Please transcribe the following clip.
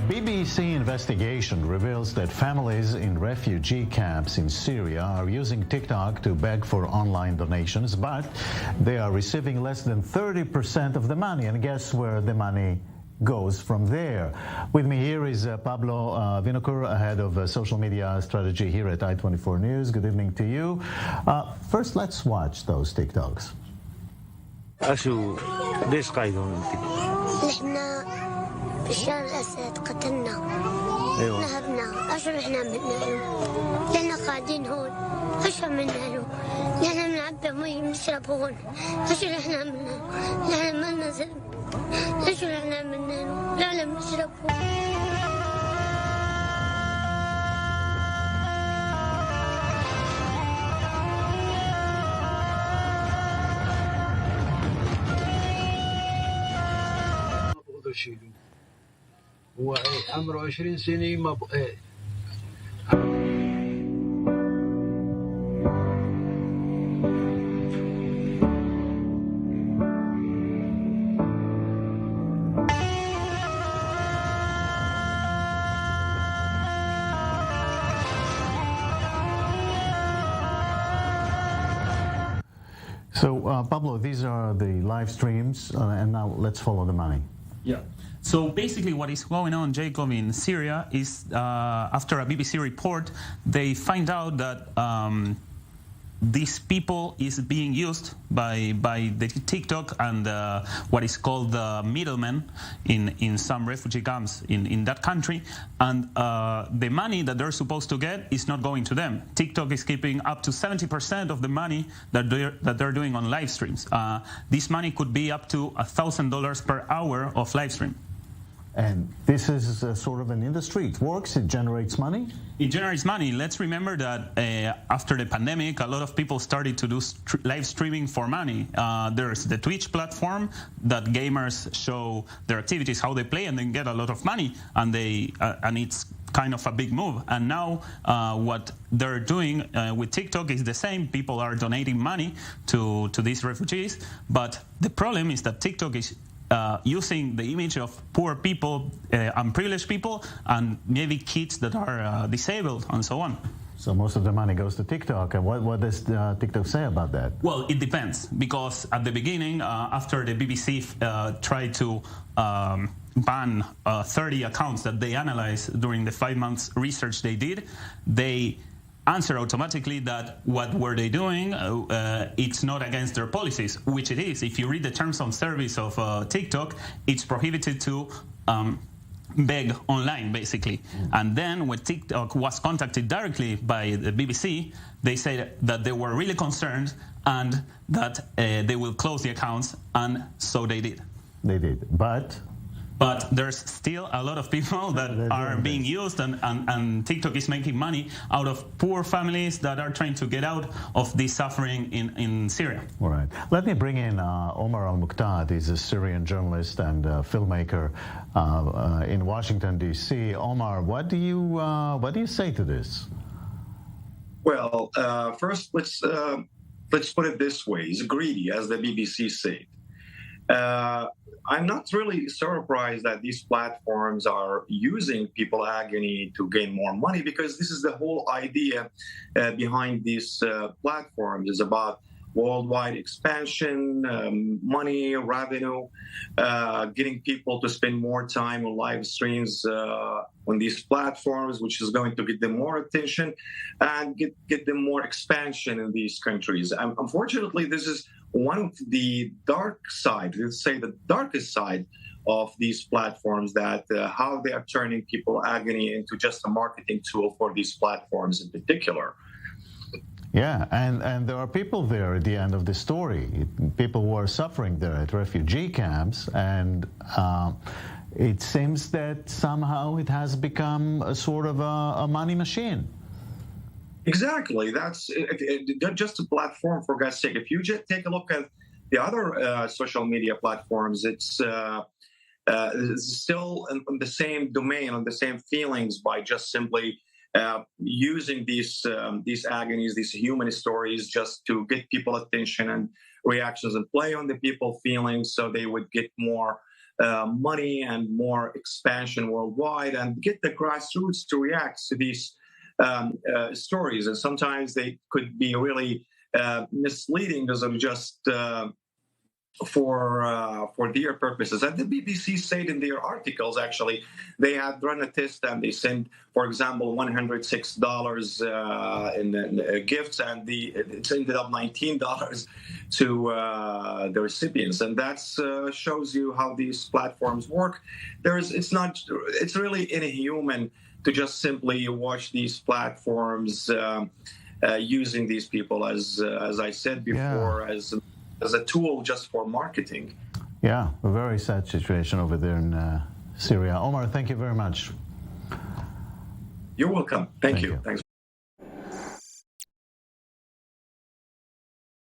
BBC investigation reveals that families in refugee camps in Syria are using TikTok to beg for online donations, but they are receiving less than 30% of the money. And guess where the money goes from there? With me here is Pablo Vinokur, head of social media strategy here at I24 News. Good evening to you. First, let's watch those TikToks. بشار الأسد قتلنا. أيوة. نهبنا. أشو إحنا عملنا له؟ لأننا قاعدين هون. أشو عملنا له؟ لأننا بنعبي مي بنشرب هون. أشو إحنا عملنا له؟ لأننا ما لنا ذنب. أشو إحنا عملنا له؟ لأننا بنشرب هون. هو عمره 20 سنة ما So, Pablo, these are the live streams, and now let's follow the money. Yeah. So basically what is going on, Jacob, in Syria is after a BBC report, they find out that these people is being used by the TikTok and what is called the middlemen in some refugee camps in that country, and the money that they're supposed to get is not going to them. TikTok is keeping up to 70% of the money that they're doing on live streams. This money could be up to $1,000 per hour of live stream. And this is sort of an industry. It works. It generates money. It generates money. Let's remember that after the pandemic, a lot of people started to do live streaming for money. There's the Twitch platform that gamers show their activities, how they play, and then get a lot of money. And it's kind of a big move. And now what they're doing with TikTok is the same. People are donating money to these refugees. But the problem is that TikTok is using the image of poor people, unprivileged people, and maybe kids that are disabled and so on. So most of the money goes to TikTok. And what does TikTok say about that? Well, it depends, because at the beginning, after the BBC tried to ban 30 accounts that they analyzed during the 5 months research they did, they answer automatically that what were they doing, it's not against their policies, which it is. If you read the terms of service of TikTok, it's prohibited to beg online, basically. And then when TikTok was contacted directly by the BBC, they said that they were really concerned and that they will close the accounts, and so they did. They did, but there's still a lot of people that are being used, and TikTok is making money out of poor families that are trying to get out of this suffering in Syria. All right. Let me bring in Omar Al-Muqtad. He's a Syrian journalist and filmmaker in Washington, D.C. Omar, what do you say to this? Well, first, let's put it this way. He's greedy, as the BBC said. I'm not really surprised that these platforms are using people agony to gain more money, because this is the whole idea behind these platforms, is about worldwide expansion, money, revenue, getting people to spend more time on live streams on these platforms, which is going to get them more attention and get them more expansion in these countries. Unfortunately, this is one of the dark side, let's say the darkest side of these platforms, that how they are turning people agony into just a marketing tool for these platforms in particular. Yeah, and there are people there at the end of the story, people who are suffering there at refugee camps, and it seems that somehow it has become a sort of a money machine. Exactly. That's just a platform, for God's sake. If you just take a look at the other social media platforms, it's still in the same domain, on the same feelings, by just simply using these agonies, these human stories, just to get people attention and reactions and play on the people's feelings, so they would get more money and more expansion worldwide, and get the grassroots to react to these stories. And sometimes they could be really misleading because of just for their purposes. And the BBC said in their articles, actually, they had run a test and they sent, for example, $106 in gifts, and it ended up $19 to the recipients. And that shows you how these platforms work. It's really inhuman to just simply watch these platforms using these people, as I said before, as a tool just for marketing. Yeah, a very sad situation over there in Syria. Omar, thank you very much. You're welcome. Thank you. Thanks.